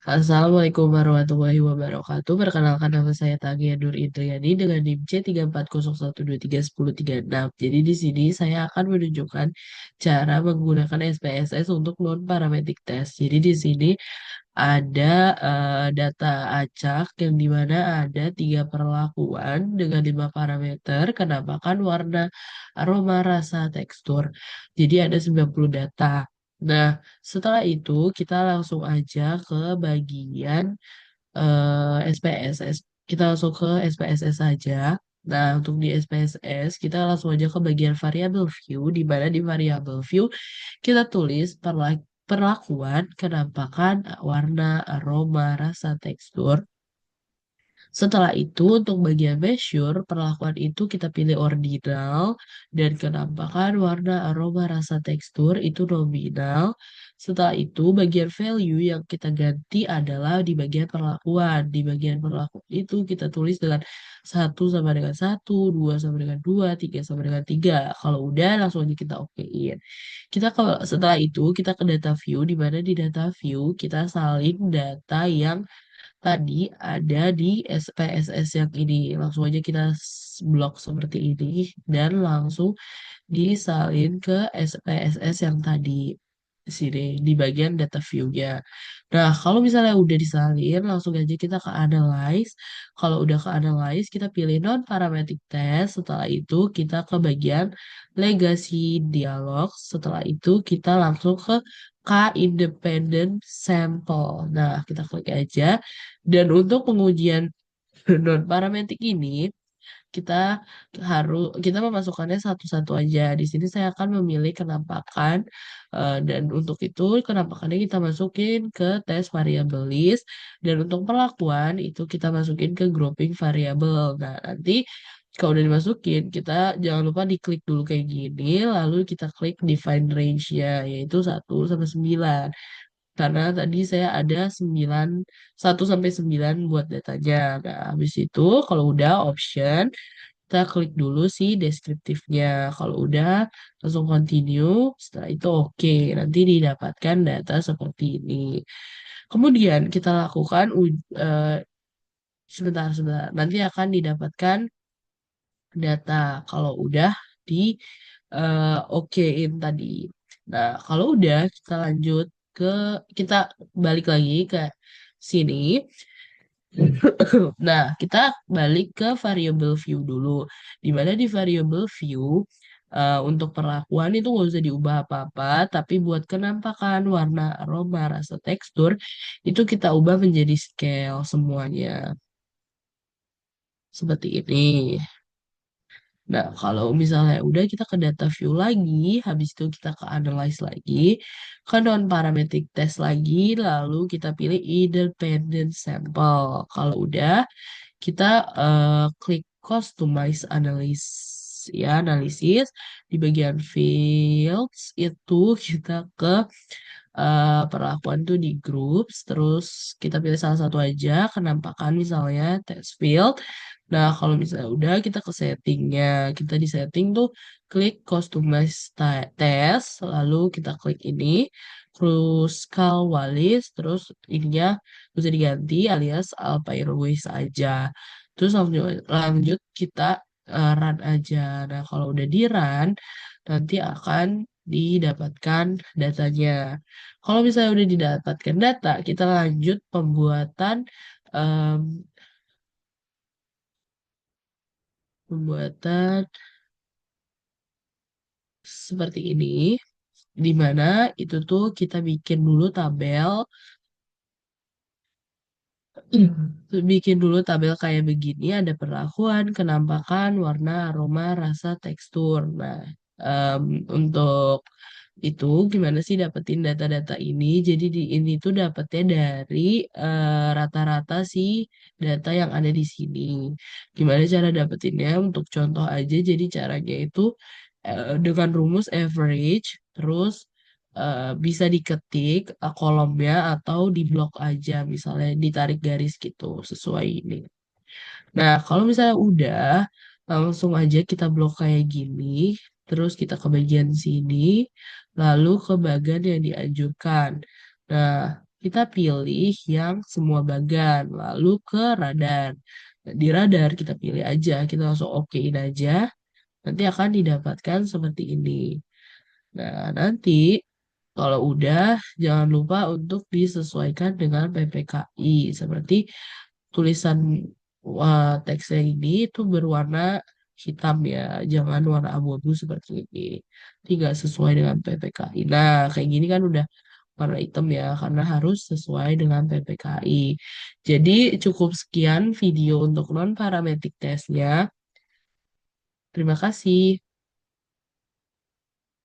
Assalamualaikum warahmatullahi wabarakatuh. Perkenalkan nama saya Tania Nur Indriani dengan NIM C3401231036. Jadi di sini saya akan menunjukkan cara menggunakan SPSS untuk non parametric test. Jadi di sini ada data acak yang dimana ada tiga perlakuan dengan 5 parameter, kenampakan, warna, aroma, rasa, tekstur. Jadi ada 90 data. Nah, setelah itu kita langsung aja ke bagian SPSS. Kita langsung ke SPSS saja. Nah, untuk di SPSS kita langsung aja ke bagian variable view, di mana di variable view kita tulis perlakuan, kenampakan, warna, aroma, rasa, tekstur. Setelah itu, untuk bagian measure, perlakuan itu kita pilih ordinal, dan kenampakan, warna, aroma, rasa, tekstur itu nominal. Setelah itu, bagian value yang kita ganti adalah di bagian perlakuan. Di bagian perlakuan itu kita tulis dengan satu sama dengan satu, 2 sama dengan 2, 3 sama dengan 3. Kalau udah, langsung aja kita okein. Setelah itu, kita ke data view, di mana di data view kita salin data yang tadi ada di SPSS yang ini. Langsung aja kita blok seperti ini dan langsung disalin ke SPSS yang tadi di sini di bagian data view-nya. Nah, kalau misalnya udah disalin, langsung aja kita ke analyze. Kalau udah ke analyze, kita pilih non parametric test. Setelah itu kita ke bagian legacy dialog. Setelah itu kita langsung ke K independent sample. Nah, kita klik aja. Dan untuk pengujian non parametric ini kita kita memasukkannya satu-satu aja. Di sini saya akan memilih kenampakan dan untuk itu kenampakannya kita masukin ke tes variable list dan untuk perlakuan itu kita masukin ke grouping variable. Nah, nanti kalau udah dimasukin, kita jangan lupa diklik dulu kayak gini, lalu kita klik define range-nya, yaitu 1 sampai 9. Karena tadi saya ada 1 sampai 9 buat datanya. Nah, habis itu kalau udah option, kita klik dulu sih deskriptifnya. Kalau udah, langsung continue. Setelah itu oke. Nanti didapatkan data seperti ini. Kemudian kita lakukan sebentar. Nanti akan didapatkan data kalau udah di okein tadi. Nah, kalau udah kita lanjut ke kita balik lagi ke sini. Nah, kita balik ke variable view dulu. Di mana di variable view, untuk perlakuan itu nggak usah diubah apa-apa, tapi buat kenampakan, warna, aroma, rasa, tekstur, itu kita ubah menjadi scale semuanya. Seperti ini. Nah, kalau misalnya udah kita ke data view lagi, habis itu kita ke analyze lagi, ke non-parametric test lagi, lalu kita pilih independent sample. Kalau udah, kita klik customize analysis ya analisis di bagian fields itu kita ke perlakuan tuh di groups terus kita pilih salah satu aja kenampakan misalnya test field. Nah, kalau misalnya udah kita ke settingnya, kita di setting tuh klik customize test lalu kita klik ini terus Cal Wallis terus ininya bisa diganti alias Alpha Airways aja. Terus lanjut kita run aja. Nah, kalau udah di run, nanti akan didapatkan datanya. Kalau misalnya udah didapatkan data, kita lanjut em, pembuatan seperti ini, di mana itu tuh kita bikin dulu tabel. Bikin dulu tabel kayak begini, ada perlakuan, kenampakan, warna, aroma, rasa, tekstur. Nah, em, untuk itu gimana sih dapetin data-data ini? Jadi di ini tuh dapetnya dari rata-rata sih data yang ada di sini. Gimana cara dapetinnya? Untuk contoh aja, jadi caranya itu dengan rumus average, terus bisa diketik kolomnya atau di blok aja, misalnya ditarik garis gitu sesuai ini. Nah, kalau misalnya udah, langsung aja kita blok kayak gini, terus kita ke bagian sini, lalu ke bagian yang dianjurkan. Nah, kita pilih yang semua bagan, lalu ke radar. Nah, di radar kita pilih aja, kita langsung okein aja, nanti akan didapatkan seperti ini. Nah, nanti kalau udah, jangan lupa untuk disesuaikan dengan PPKI. Seperti tulisan teksnya ini itu berwarna hitam ya, jangan warna abu-abu seperti ini. Tidak sesuai dengan PPKI. Nah, kayak gini kan udah warna hitam ya, karena harus sesuai dengan PPKI. Jadi cukup sekian video untuk non-parametric testnya. Terima kasih.